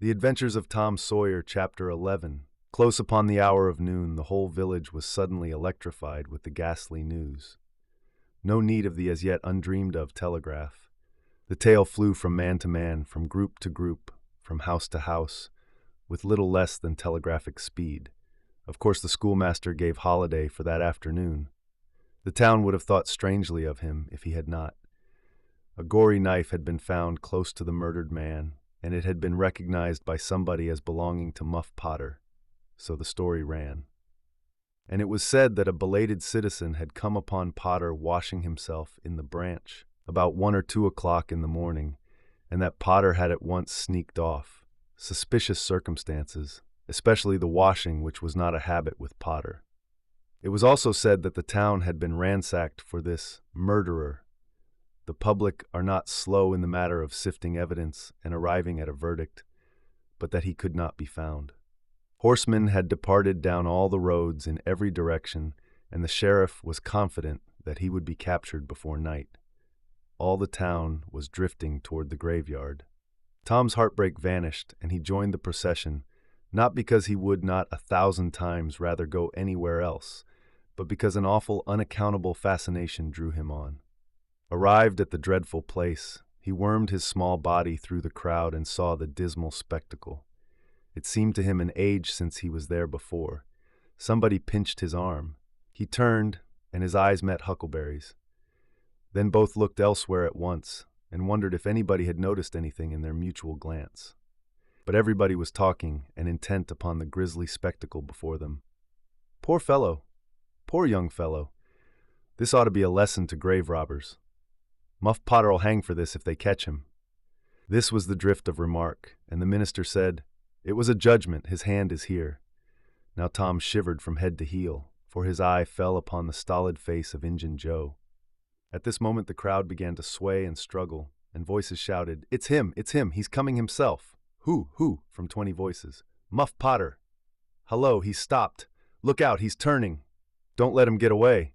The Adventures of Tom Sawyer, Chapter 11. Close upon the hour of noon, the whole village was suddenly electrified with the ghastly news. No need of the as yet undreamed of telegraph. The tale flew from man to man, from group to group, from house to house, with little less than telegraphic speed. Of course, the schoolmaster gave holiday for that afternoon. The town would have thought strangely of him if he had not. A gory knife had been found close to the murdered man, and it had been recognized by somebody as belonging to Muff Potter, so the story ran. And it was said that a belated citizen had come upon Potter washing himself in the branch about 1 or 2 o'clock in the morning, and that Potter had at once sneaked off. Suspicious circumstances, especially the washing, which was not a habit with Potter. It was also said that the town had been ransacked for this murderer. The public are not slow in the matter of sifting evidence and arriving at a verdict, but that he could not be found. Horsemen had departed down all the roads in every direction, and the sheriff was confident that he would be captured before night. All the town was drifting toward the graveyard. Tom's heartbreak vanished, and he joined the procession, not because he would not 1,000 times rather go anywhere else, but because an awful, unaccountable fascination drew him on. Arrived at the dreadful place, he wormed his small body through the crowd and saw the dismal spectacle. It seemed to him an age since he was there before. Somebody pinched his arm. He turned, and his eyes met Huckleberry's. Then both looked elsewhere at once, and wondered if anybody had noticed anything in their mutual glance. But everybody was talking and intent upon the grisly spectacle before them. Poor fellow! Poor young fellow! This ought to be a lesson to grave robbers. Muff Potter'll hang for this if they catch him. This was the drift of remark, and the minister said, "It was a judgment, his hand is here." Now Tom shivered from head to heel, for his eye fell upon the stolid face of Injun Joe. At this moment the crowd began to sway and struggle, and voices shouted, it's him, he's coming himself." Who, from 20 voices. "Muff Potter." "Hullo, he's stopped. Look out, he's turning. Don't let him get away."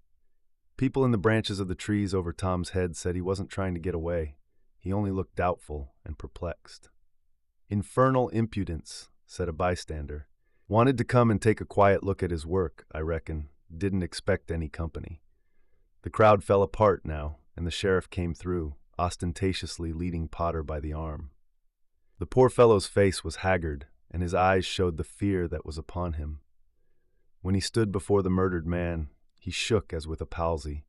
People in the branches of the trees over Tom's head said he wasn't trying to get away. He only looked doubtful and perplexed. "Infernal impudence," said a bystander. "Wanted to come and take a quiet look at his work, I reckon. Didn't expect any company." The crowd fell apart now, and the sheriff came through, ostentatiously leading Potter by the arm. The poor fellow's face was haggard, and his eyes showed the fear that was upon him. When he stood before the murdered man, he shook as with a palsy,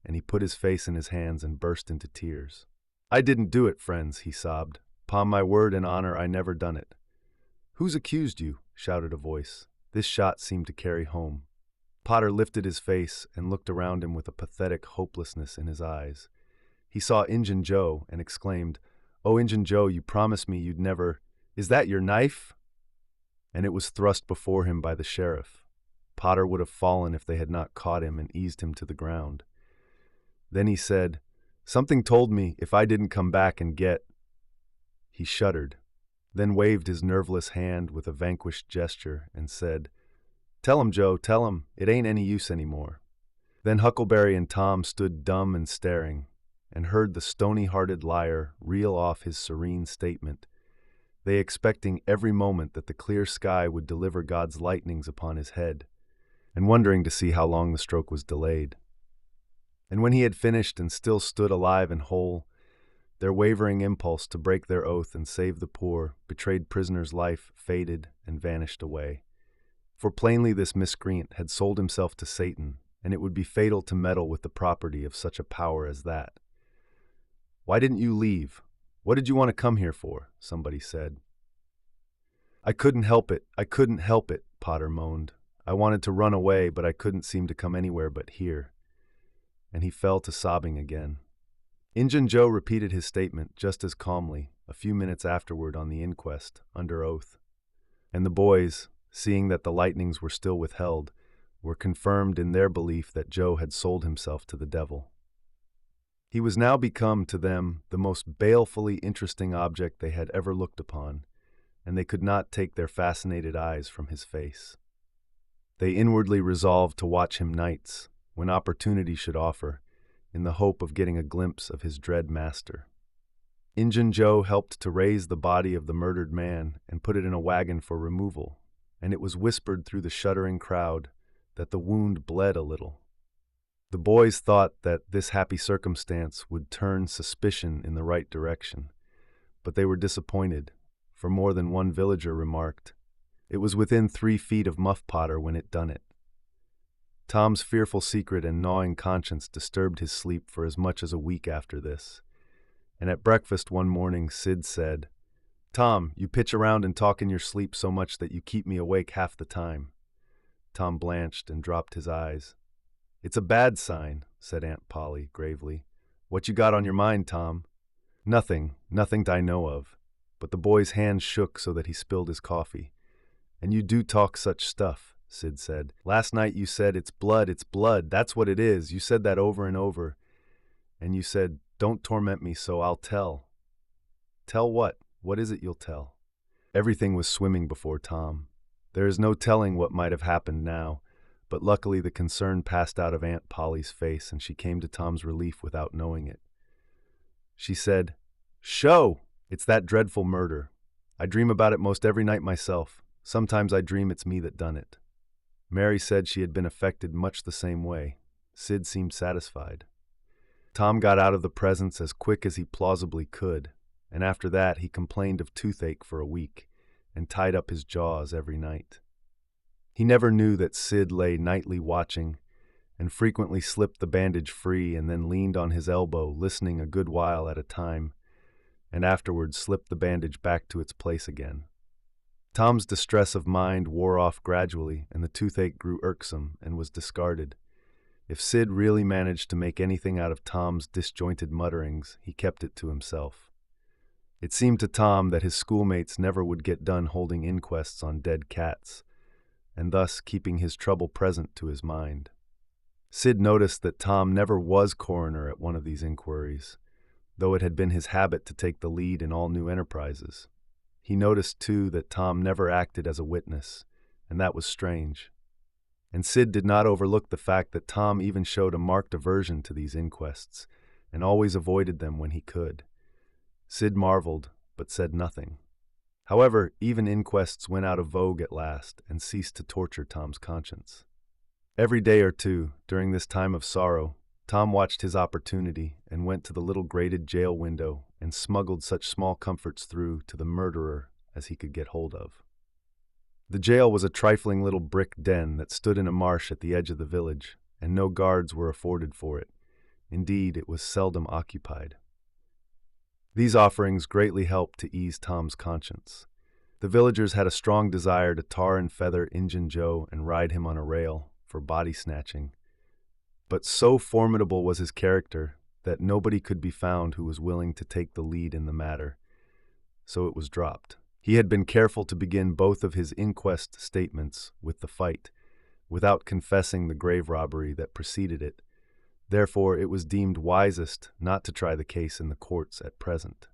and he put his face in his hands and burst into tears. "I didn't do it, friends," he sobbed. "'Pon my word and honor, I never done it." "Who's accused you?" shouted a voice. This shot seemed to carry home. Potter lifted his face and looked around him with a pathetic hopelessness in his eyes. He saw Injun Joe and exclaimed, "Oh, Injun Joe, you promised me you'd never— Is that your knife?" And it was thrust before him by the sheriff. Potter would have fallen if they had not caught him and eased him to the ground. Then he said, "Something told me if I didn't come back and get—" He shuddered, then waved his nerveless hand with a vanquished gesture and said, "Tell him, Joe, tell him, it ain't any use anymore." Then Huckleberry and Tom stood dumb and staring, and heard the stony-hearted liar reel off his serene statement, they expecting every moment that the clear sky would deliver God's lightnings upon his head, and wondering to see how long the stroke was delayed. And when he had finished and still stood alive and whole, their wavering impulse to break their oath and save the poor, betrayed prisoner's life faded and vanished away. For plainly this miscreant had sold himself to Satan, and it would be fatal to meddle with the property of such a power as that. "Why didn't you leave? What did you want to come here for?" somebody said. I couldn't help it, Potter moaned. "I wanted to run away, but I couldn't seem to come anywhere but here." And he fell to sobbing again. Injun Joe repeated his statement just as calmly, a few minutes afterward on the inquest, under oath. And the boys, seeing that the lightnings were still withheld, were confirmed in their belief that Joe had sold himself to the devil. He was now become to them the most balefully interesting object they had ever looked upon, and they could not take their fascinated eyes from his face. They inwardly resolved to watch him nights, when opportunity should offer, in the hope of getting a glimpse of his dread master. Injun Joe helped to raise the body of the murdered man and put it in a wagon for removal, and it was whispered through the shuddering crowd that the wound bled a little. The boys thought that this happy circumstance would turn suspicion in the right direction, but they were disappointed, for more than one villager remarked, "It was within 3 feet of Muff Potter when it done it." Tom's fearful secret and gnawing conscience disturbed his sleep for as much as a week after this, and at breakfast one morning Sid said, "Tom, you pitch around and talk in your sleep so much that you keep me awake half the time." Tom blanched and dropped his eyes. "It's a bad sign," said Aunt Polly gravely. "What you got on your mind, Tom?" Nothing I know of." But the boy's hand shook so that he spilled his coffee. "And you do talk such stuff," Sid said. "Last night you said, 'It's blood, that's what it is.' You said that over and over. And you said, 'Don't torment me, so I'll tell.'" "Tell what? What is it you'll tell?" Everything was swimming before Tom. There is no telling what might have happened now, but luckily the concern passed out of Aunt Polly's face and she came to Tom's relief without knowing it. She said, "Sho! It's that dreadful murder. I dream about it most every night myself. Sometimes I dream it's me that done it." Mary said she had been affected much the same way. Sid seemed satisfied. Tom got out of the presence as quick as he plausibly could, and after that he complained of toothache for a week and tied up his jaws every night. He never knew that Sid lay nightly watching and frequently slipped the bandage free and then leaned on his elbow, listening a good while at a time, and afterwards slipped the bandage back to its place again. Tom's distress of mind wore off gradually, and the toothache grew irksome and was discarded. If Sid really managed to make anything out of Tom's disjointed mutterings, he kept it to himself. It seemed to Tom that his schoolmates never would get done holding inquests on dead cats, and thus keeping his trouble present to his mind. Sid noticed that Tom never was coroner at one of these inquiries, though it had been his habit to take the lead in all new enterprises. He noticed, too, that Tom never acted as a witness, and that was strange. And Sid did not overlook the fact that Tom even showed a marked aversion to these inquests, and always avoided them when he could. Sid marveled, but said nothing. However, even inquests went out of vogue at last, and ceased to torture Tom's conscience. Every day or two, during this time of sorrow, Tom watched his opportunity and went to the little grated jail window and smuggled such small comforts through to the murderer as he could get hold of. The jail was a trifling little brick den that stood in a marsh at the edge of the village, and no guards were afforded for it. Indeed, it was seldom occupied. These offerings greatly helped to ease Tom's conscience. The villagers had a strong desire to tar and feather Injun Joe and ride him on a rail for body snatching. But so formidable was his character that nobody could be found who was willing to take the lead in the matter, so it was dropped. He had been careful to begin both of his inquest statements with the fight, without confessing the grave robbery that preceded it. Therefore, it was deemed wisest not to try the case in the courts at present.